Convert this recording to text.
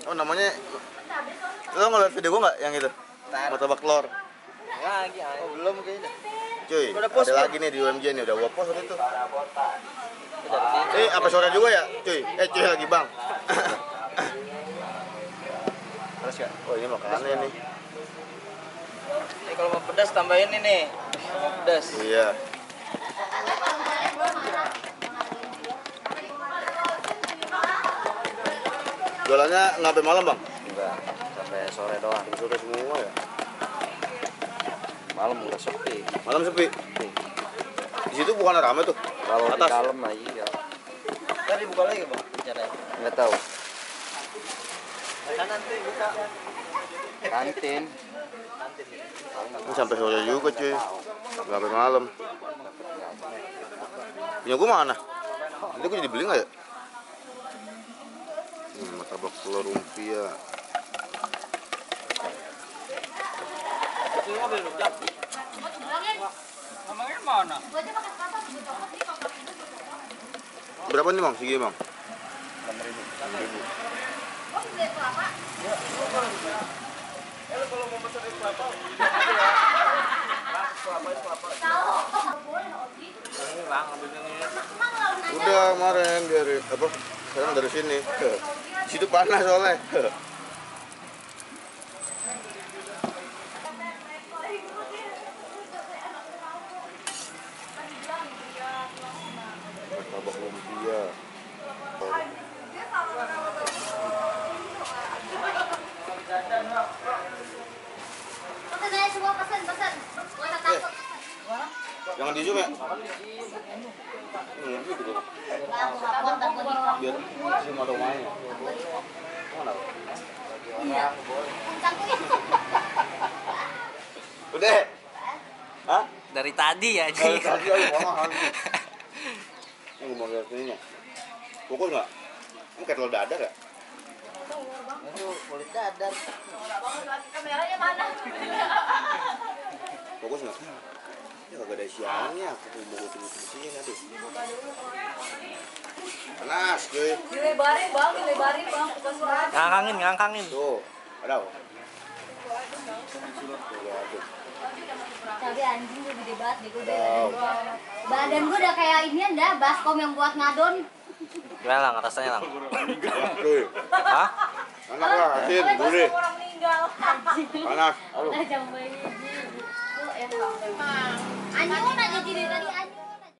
Oh namanya, lo ngeliat video gue nggak yang itu? Martabak telur. Lagi Oh belum kayaknya. Cuy, ada lagi nih di UMJ nih, udah gua post waktu itu. Apa sore juga ya? Cuy, cuy lagi bang. Terus ya? Oh ini makanannya nih. Ini kalau mau pedas tambahin ini. Mau pedas. Iya. Jualannya nggak sampai malam bang? Enggak, sampai sore doang. Sore semua ya? Malam udah sepi. Malam sepi? Di situ bukan rame tuh? Kalau di atas? dalam lah iya. Tadi buka lagi bang, caranya. Nggak tahu. Kan nanti buka. Kantin. Ini sampai sore juga cuy. Nggak sampai malam. Punya gua mana? Nanti gua jadi beli nggak ya? Martabak telur lumpia. Namanya mana? Berapa nih bang? Segini bang? 6.000. 6.000. Kalau mau pesan es kelapa, ini bang, ambilnya ini. Udah kemarin dari apa? Sekarang dari sini. Di situ panas soalnya. Martabak lumpia. Pesan aja semua, pesan. Gak usah takut. Jangan di zoom ya. Biar zoom ada mainnya. Mana? Udah. Hah? Dari tadi ya, Dari tadi aja mahal. Ini mau lihat ininya. Fokus nggak? Ini kayak telur dadar ya? Itu kulit dadar. Kameranya mana? Fokus nggak? Ya kagak ada isiannya. Aku mau tunggu di sini nanti. Panas cuy. Dilebarin bang, bukan suara. Ngangkangin. Tuh, ada. Tapi anjing gue gede banget deh, gue badan gue udah kayak inian dah, baskom yang buat ngadon. Gimana lang, rasanya lang? Cuy. Hah? Panas lah, asin, gurih. Orang meninggal. Panas. Aduh. Anjing aja jadi dari tadi anjing.